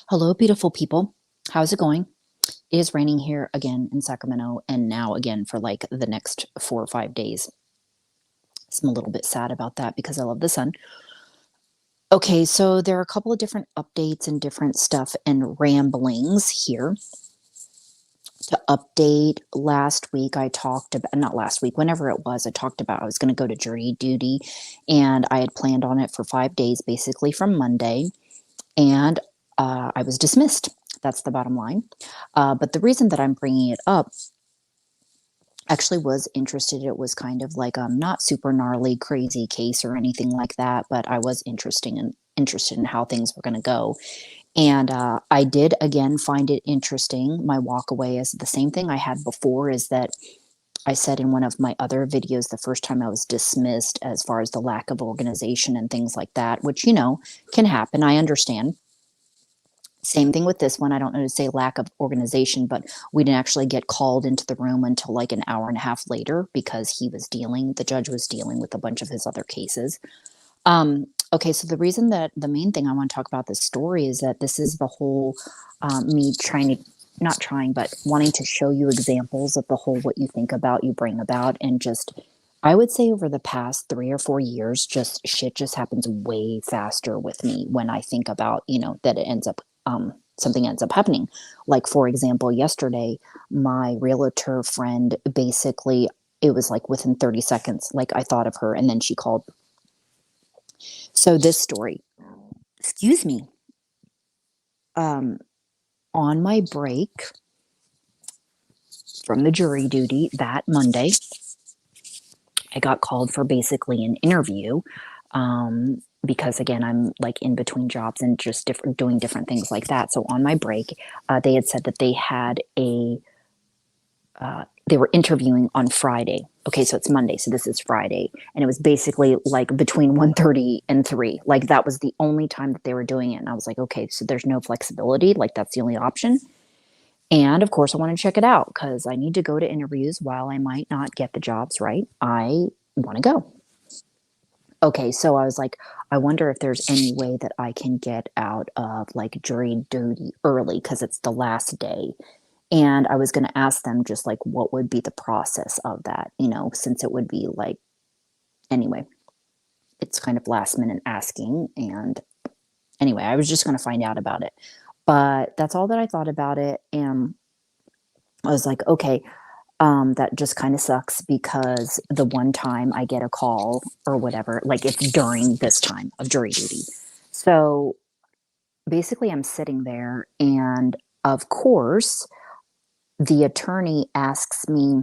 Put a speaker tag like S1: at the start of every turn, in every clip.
S1: Hello, beautiful people. How's it going? It is raining here again in Sacramento, and now again for like the next 4 or 5 days. So I'm a little bit sad about that because I love the sun. Okay, so there are a couple of different updates and different stuff and ramblings here. To update, last week I talked about, not last week, whenever it was, I talked about I was going to go to jury duty, and I had planned on it for 5 days, basically from Monday. And I was dismissed. That's the bottom line. But the reason that I'm bringing it up actually was interested. It was kind of like not super gnarly, crazy case or anything like that, but I was interested in how things were going to go. And I did again find it interesting. My walk away is the same thing I had before. Is that I said in one of my other videos the first time I was dismissed as far as the lack of organization and things like that, which can happen. I understand. Same thing with this one. I don't know to say lack of organization, but we didn't actually get called into the room until like an hour and a half later because the judge was dealing with a bunch of his other cases. Okay, so the main thing I want to talk about this story is that this is the whole me trying to, not trying, but wanting to show you examples of the whole what you think about, you bring about, and just, I would say over the past 3 or 4 years, just shit just happens way faster with me when I think about, that it ends up, something ends up happening. Like, for example, yesterday, my realtor friend basically, it was like within 30 seconds, like I thought of her and then she called. So this story, excuse me, um, on my break from the jury duty that Monday, I got called for basically an interview. Because again, I'm like in between jobs and just doing different things like that. So on my break, they had said that they were interviewing on Friday. Okay, so it's Monday, so this is Friday, and it was basically like between 1:30 and 3. Like that was the only time that they were doing it, and I was like, okay, so there's no flexibility. Like that's the only option. And of course, I want to check it out because I need to go to interviews. While I might not get the jobs, right, I want to go. Okay, so I was like, I wonder if there's any way that I can get out of like jury duty early because it's the last day. And I was going to ask them just like what would be the process of that, since it would be like, anyway, it's kind of last minute asking. And anyway, I was just going to find out about it. But that's all that I thought about it. And I was like, okay, that just kind of sucks because the one time I get a call or whatever, like it's during this time of jury duty. So basically, I'm sitting there, and of course, the attorney asks me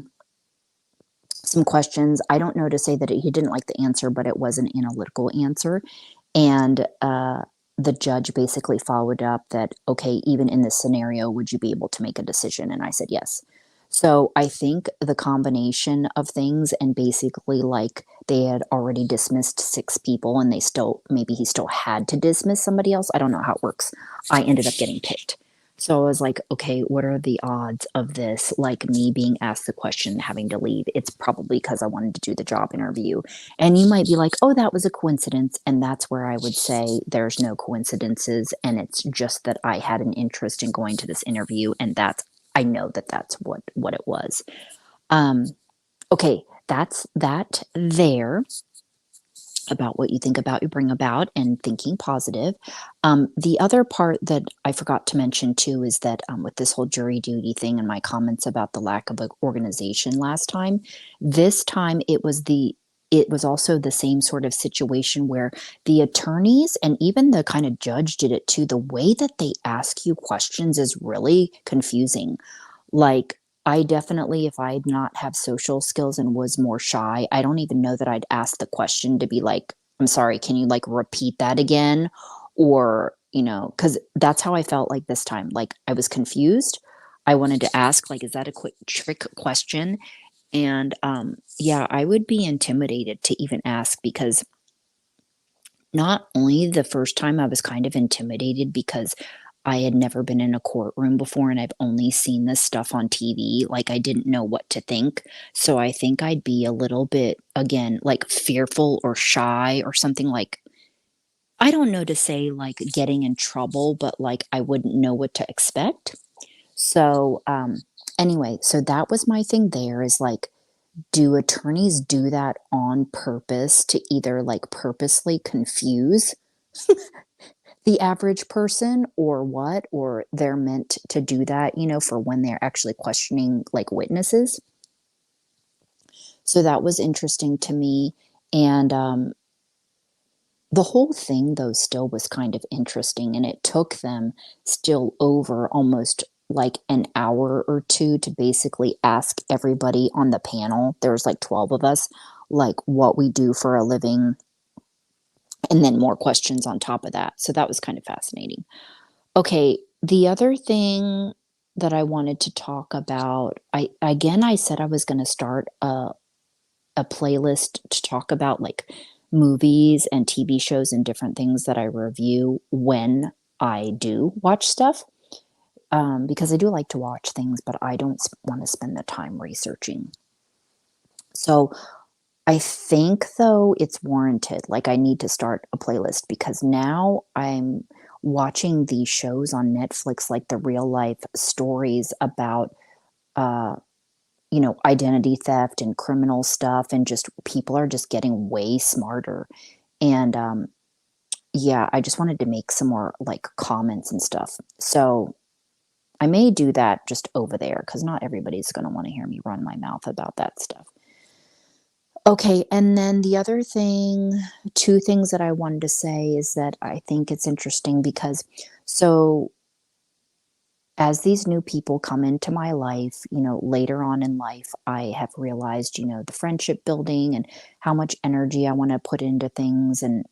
S1: some questions. I don't know to say that he didn't like the answer, but it was an analytical answer. And the judge basically followed up that, okay, even in this scenario, would you be able to make a decision? And I said yes. So I think the combination of things, and basically like they had already dismissed 6 people and maybe he still had to dismiss somebody else. I don't know how it works. I ended up getting picked. So I was like, okay, what are the odds of this? Like me being asked the question, having to leave. It's probably because I wanted to do the job interview. And you might be like, oh, that was a coincidence. And that's where I would say there's no coincidences. And it's just that I had an interest in going to this interview. And I know that that's what it was. Um, okay, that's that there about what you think about, you bring about, and thinking positive. The other part that I forgot to mention too is that with this whole jury duty thing and my comments about the lack of organization last time, this time it was also the same sort of situation where the attorneys and even the kind of judge did it too. The way that they ask you questions is really confusing. Like, I definitely, if I would not have social skills and was more shy, I don't even know that I'd ask the question to be like, I'm sorry, can you like repeat that again? Or, because that's how I felt like this time. Like I was confused. I wanted to ask, like, is that a quick trick question? And yeah, I would be intimidated to even ask because not only the first time I was kind of intimidated because I had never been in a courtroom before and I've only seen this stuff on TV. Like I didn't know what to think. So I think I'd be a little bit, again, like fearful or shy or something, like I don't know to say like getting in trouble, but like I wouldn't know what to expect. So, anyway, so that was my thing there is like, do attorneys do that on purpose to either like purposely confuse the average person or what? Or they're meant to do that, for when they're actually questioning like witnesses. So that was interesting to me. And the whole thing, though, still was kind of interesting. And it took them still over almost like an hour or two to basically ask everybody on the panel. There was like 12 of us, like what we do for a living, and then more questions on top of that. So that was kind of fascinating. Okay, the other thing that I wanted to talk about, I said I was going to start a playlist to talk about like movies and TV shows and different things that I review when I do watch stuff. Because I do like to watch things, but I don't want to spend the time researching. So I think though it's warranted. Like I need to start a playlist because now I'm watching these shows on Netflix, like the real life stories about uh, identity theft and criminal stuff, and just people are just getting way smarter. And yeah, I just wanted to make some more like comments and stuff. So I may do that just over there because not everybody's going to want to hear me run my mouth about that stuff. Okay, and then the other thing, two things that I wanted to say is that I think it's interesting because so as these new people come into my life, later on in life, I have realized, the friendship building and how much energy I want to put into things and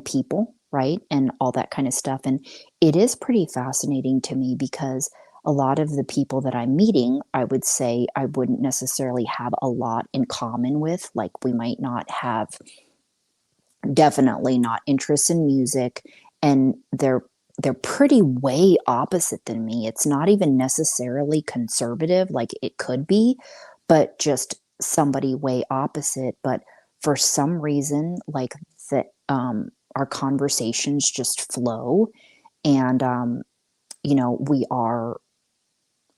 S1: people, right? And all that kind of stuff. And it is pretty fascinating to me because a lot of the people that I'm meeting, I would say I wouldn't necessarily have a lot in common with. Like we might not have definitely not interests in music, and they're pretty way opposite than me. It's not even necessarily conservative like it could be, but just somebody way opposite. But for some reason, like that, our conversations just flow, and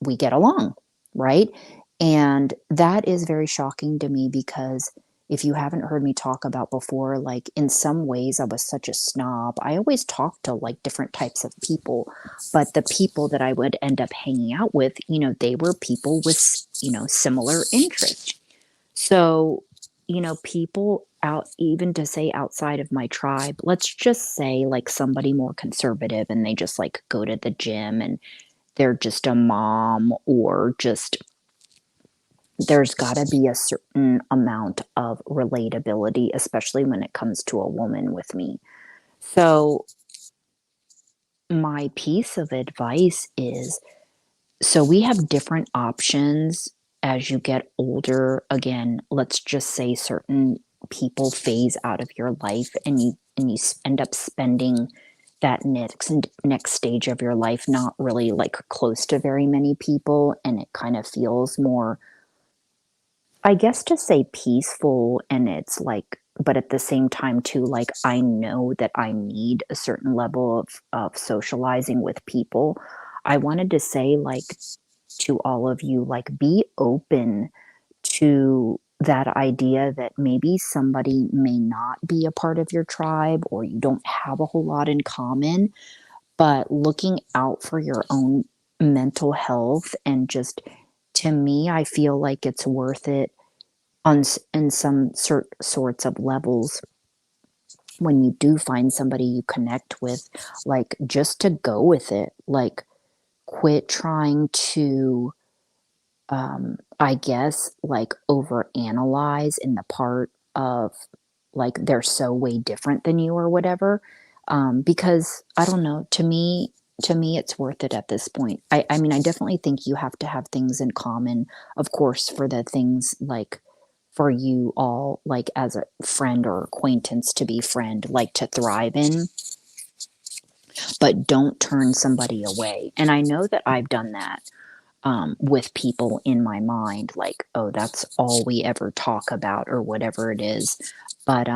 S1: we get along, right? And that is very shocking to me because if you haven't heard me talk about before, like in some ways I was such a snob. I always talked to like different types of people, but the people that I would end up hanging out with, they were people with, similar interests. So, people out, even to say outside of my tribe, let's just say like somebody more conservative and they just like go to the gym and they're just a mom, or just there's got to be a certain amount of relatability, especially when it comes to a woman with me. So, my piece of advice is so we have different options as you get older. Again, let's just say certain people phase out of your life and you end up spending that next stage of your life not really like close to very many people, and it kind of feels more, I guess, to say peaceful. And it's like, but at the same time too, like I know that I need a certain level of socializing with people. I wanted to say like to all of you, like be open to that idea that maybe somebody may not be a part of your tribe or you don't have a whole lot in common, but looking out for your own mental health. And just, to me, I feel like it's worth it in some sorts of levels when you do find somebody you connect with, like just to go with it, like quit trying to I guess like overanalyze in the part of like they're so way different than you or whatever. Because I don't know, to me it's worth it at this point. I mean, I definitely think you have to have things in common, of course, for the things like for you all, like as a friend or acquaintance to be friend, like to thrive in, but don't turn somebody away. And I know that I've done that with people in my mind, like, oh, that's all we ever talk about or whatever it is. But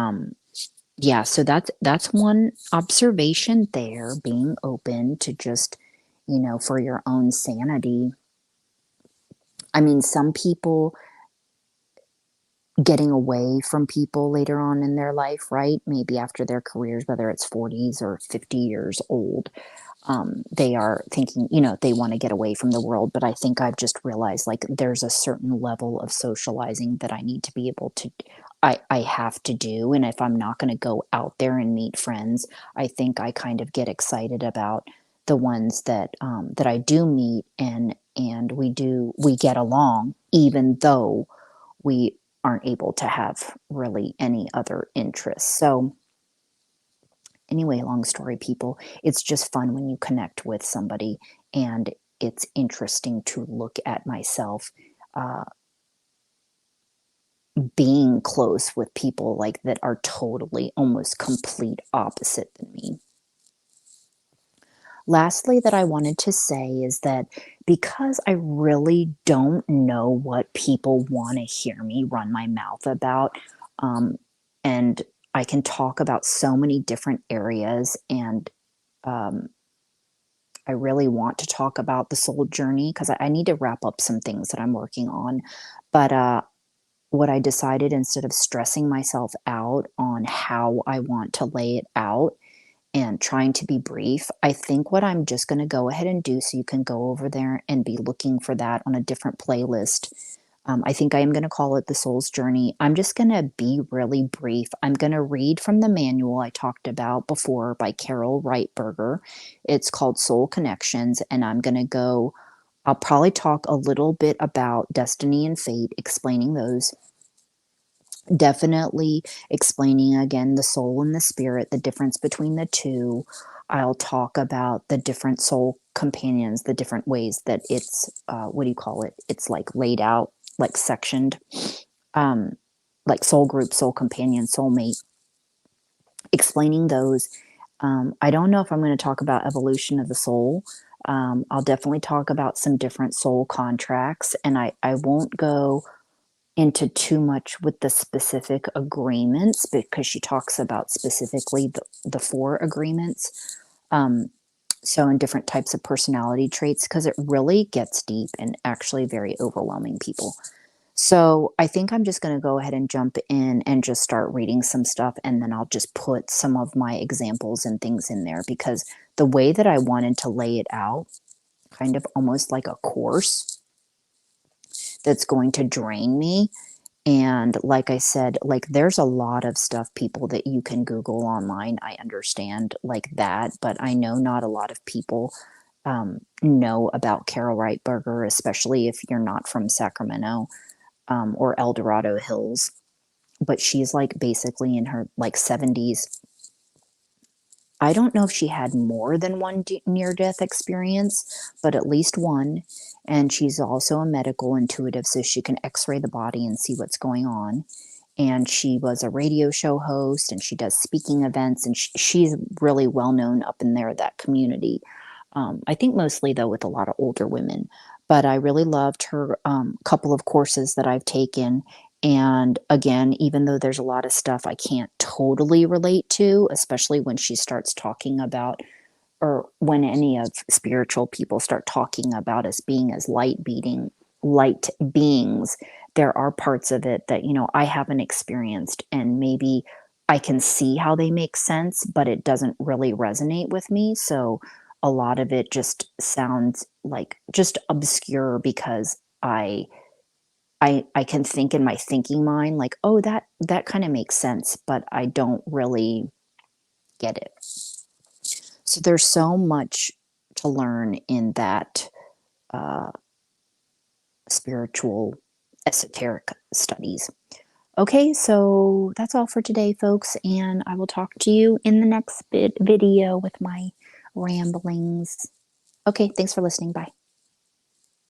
S1: Yeah, so that's one observation there, being open to just, for your own sanity. I mean, some people getting away from people later on in their life, right? Maybe after their careers, whether it's 40s or 50 years old, they are thinking, they want to get away from the world. But I think I've just realized like there's a certain level of socializing that I need to be able to, I have to do. And if I'm not going to go out there and meet friends, I think I kind of get excited about the ones that I do meet, and we get along, even though we aren't able to have really any other interests. So anyway, long story, people, it's just fun when you connect with somebody, and it's interesting to look at myself uh, being close with people like that are totally almost complete opposite than me. Lastly, that I wanted to say is that because I really don't know what people want to hear me run my mouth about, um, and I can talk about so many different areas, and um, I really want to talk about the soul journey because I need to wrap up some things that I'm working on. But what I decided, instead of stressing myself out on how I want to lay it out and trying to be brief, I think what I'm just going to go ahead and do, so you can go over there and be looking for that on a different playlist. I think I am going to call it The Soul's Journey. I'm just going to be really brief. I'm going to read from the manual I talked about before by Carol Reitberger. It's called Soul Connections, and I'll probably talk a little bit about destiny and fate, explaining those. Definitely explaining again the soul and the spirit, the difference between the two. I'll talk about the different soul companions, the different ways that it's, what do you call it? It's like laid out, like sectioned, um, like soul group, soul companion, soulmate, explaining those. I don't know if I'm going to talk about evolution of the soul. I'll definitely talk about some different soul contracts, and I won't go into too much with the specific agreements because she talks about specifically the four agreements. Um, so, in different types of personality traits, because it really gets deep and actually very overwhelming people. So, I think I'm just going to go ahead and jump in and just start reading some stuff, and then I'll just put some of my examples and things in there because the way that I wanted to lay it out, kind of almost like a course that's going to drain me. And like I said, like there's a lot of stuff, people, that you can Google online. I understand like that, but I know not a lot of people know about Carol Reitberger, especially if you're not from Sacramento or El Dorado Hills. But she's like basically in her like 70s. I don't know if she had more than one near death experience, but at least one. And she's also a medical intuitive, so she can x ray the body and see what's going on. And she was a radio show host, and she does speaking events, and she's really well known up in there, that community. I think mostly though with a lot of older women, but I really loved her couple of courses that I've taken. And again, even though there's a lot of stuff I can't totally relate to, especially when she starts talking about, or when any of spiritual people start talking about us being as light beings, there are parts of it that I haven't experienced, and maybe I can see how they make sense, but it doesn't really resonate with me. So a lot of it just sounds like just obscure because I can think in my thinking mind like, oh, that kind of makes sense, but I don't really get it. So there's so much to learn in that uh, spiritual esoteric studies. Okay, so that's all for today, folks, and I will talk to you in the next video with my ramblings. Okay, thanks for listening. Bye.